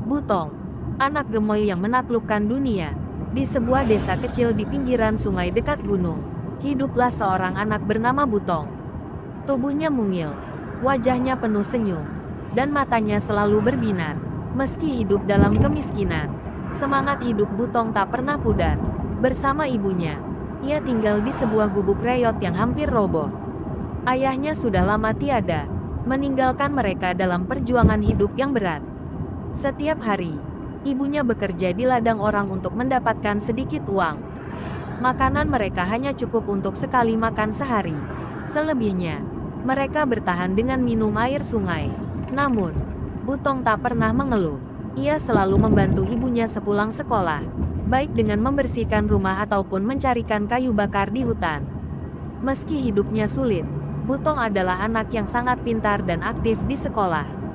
Butong, anak gemoy yang menaklukkan dunia. Di sebuah desa kecil di pinggiran sungai dekat gunung, hiduplah seorang anak bernama Butong. Tubuhnya mungil, wajahnya penuh senyum, dan matanya selalu berbinar. Meski hidup dalam kemiskinan, semangat hidup Butong tak pernah pudar. Bersama ibunya, ia tinggal di sebuah gubuk reyot yang hampir roboh. Ayahnya sudah lama tiada, meninggalkan mereka dalam perjuangan hidup yang berat. Setiap hari, ibunya bekerja di ladang orang untuk mendapatkan sedikit uang. Makanan mereka hanya cukup untuk sekali makan sehari. Selebihnya, mereka bertahan dengan minum air sungai. Namun, Butong tak pernah mengeluh. Ia selalu membantu ibunya sepulang sekolah, baik dengan membersihkan rumah ataupun mencarikan kayu bakar di hutan. Meski hidupnya sulit, Butong adalah anak yang sangat pintar dan aktif di sekolah.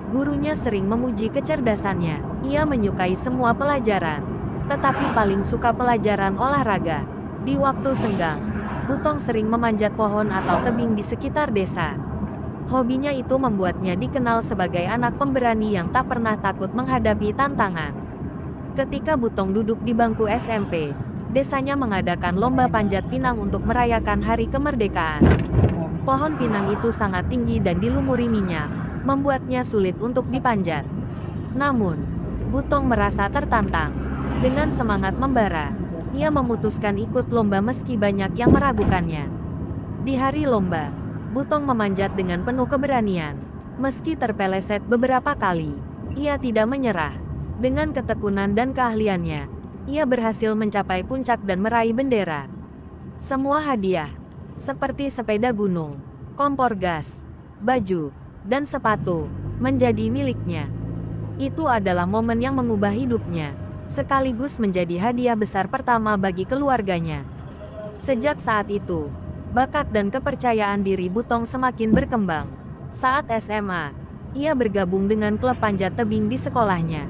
Gurunya sering memuji kecerdasannya. Ia menyukai semua pelajaran, tetapi paling suka pelajaran olahraga. Di waktu senggang, Butong sering memanjat pohon atau tebing di sekitar desa. Hobinya itu membuatnya dikenal sebagai anak pemberani yang tak pernah takut menghadapi tantangan. Ketika Butong duduk di bangku SMP, desanya mengadakan lomba panjat pinang untuk merayakan hari kemerdekaan. Pohon pinang itu sangat tinggi dan dilumuri minyak, membuatnya sulit untuk dipanjat. Namun, Butong merasa tertantang. Dengan semangat membara, ia memutuskan ikut lomba meski banyak yang meragukannya. Di hari lomba, Butong memanjat dengan penuh keberanian. Meski terpeleset beberapa kali, ia tidak menyerah. Dengan ketekunan dan keahliannya, ia berhasil mencapai puncak dan meraih bendera. Semua hadiah, seperti sepeda gunung, kompor gas, baju, dan sepatu, menjadi miliknya. Itu adalah momen yang mengubah hidupnya, sekaligus menjadi hadiah besar pertama bagi keluarganya. Sejak saat itu, bakat dan kepercayaan diri Butong semakin berkembang. Saat SMA, ia bergabung dengan klub panjat tebing di sekolahnya.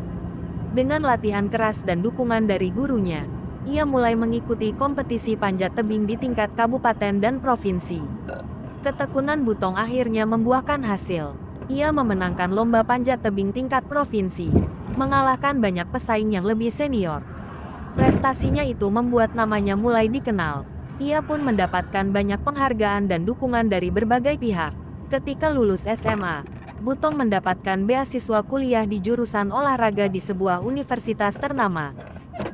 Dengan latihan keras dan dukungan dari gurunya, ia mulai mengikuti kompetisi panjat tebing di tingkat kabupaten dan provinsi. Ketekunan Butong akhirnya membuahkan hasil. Ia memenangkan lomba panjat tebing tingkat provinsi, mengalahkan banyak pesaing yang lebih senior. Prestasinya itu membuat namanya mulai dikenal. Ia pun mendapatkan banyak penghargaan dan dukungan dari berbagai pihak. Ketika lulus SMA, Butong mendapatkan beasiswa kuliah di jurusan olahraga di sebuah universitas ternama.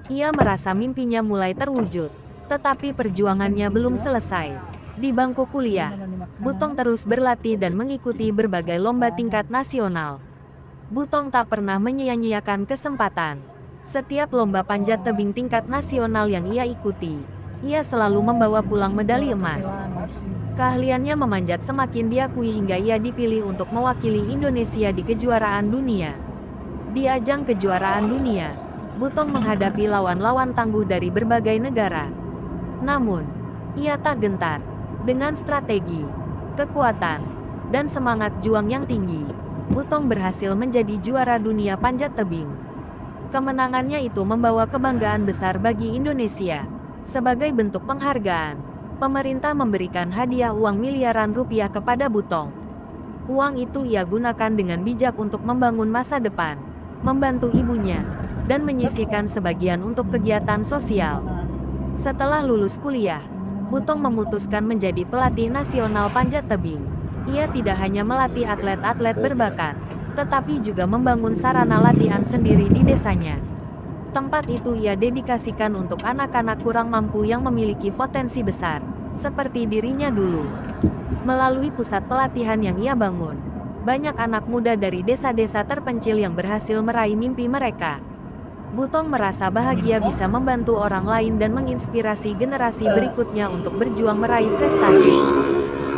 Ia merasa mimpinya mulai terwujud, tetapi perjuangannya belum selesai. Di bangku kuliah, Butong terus berlatih dan mengikuti berbagai lomba tingkat nasional. Butong tak pernah menyia-nyiakan kesempatan. Setiap lomba panjat tebing tingkat nasional yang ia ikuti, ia selalu membawa pulang medali emas. Keahliannya memanjat semakin diakui hingga ia dipilih untuk mewakili Indonesia di kejuaraan dunia. Di ajang kejuaraan dunia, Butong menghadapi lawan-lawan tangguh dari berbagai negara. Namun, ia tak gentar. Dengan strategi, kekuatan, dan semangat juang yang tinggi, Butong berhasil menjadi juara dunia panjat tebing. Kemenangannya itu membawa kebanggaan besar bagi Indonesia. Sebagai bentuk penghargaan, pemerintah memberikan hadiah uang miliaran rupiah kepada Butong. Uang itu ia gunakan dengan bijak untuk membangun masa depan, membantu ibunya, dan menyisihkan sebagian untuk kegiatan sosial. Setelah lulus kuliah, Butong memutuskan menjadi pelatih nasional panjat tebing. Ia tidak hanya melatih atlet-atlet berbakat, tetapi juga membangun sarana latihan sendiri di desanya. Tempat itu ia dedikasikan untuk anak-anak kurang mampu yang memiliki potensi besar, seperti dirinya dulu. Melalui pusat pelatihan yang ia bangun, banyak anak muda dari desa-desa terpencil yang berhasil meraih mimpi mereka. Butong merasa bahagia bisa membantu orang lain dan menginspirasi generasi berikutnya untuk berjuang meraih prestasi.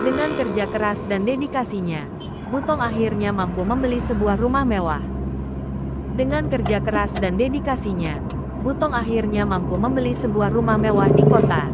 Dengan kerja keras dan dedikasinya, Butong akhirnya mampu membeli sebuah rumah mewah. Dengan kerja keras dan dedikasinya, Butong akhirnya mampu membeli sebuah rumah mewah di kota.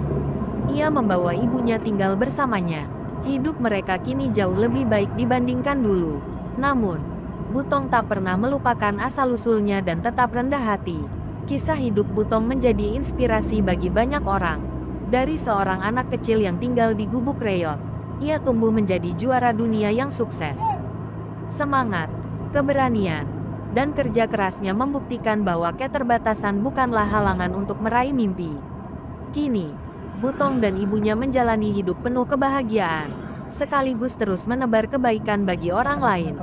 Ia membawa ibunya tinggal bersamanya. Hidup mereka kini jauh lebih baik dibandingkan dulu. Namun, Butong tak pernah melupakan asal-usulnya dan tetap rendah hati. Kisah hidup Butong menjadi inspirasi bagi banyak orang. Dari seorang anak kecil yang tinggal di gubuk reyot, ia tumbuh menjadi juara dunia yang sukses. Semangat, keberanian, dan kerja kerasnya membuktikan bahwa keterbatasan bukanlah halangan untuk meraih mimpi. Kini, Butong dan ibunya menjalani hidup penuh kebahagiaan, sekaligus terus menebar kebaikan bagi orang lain.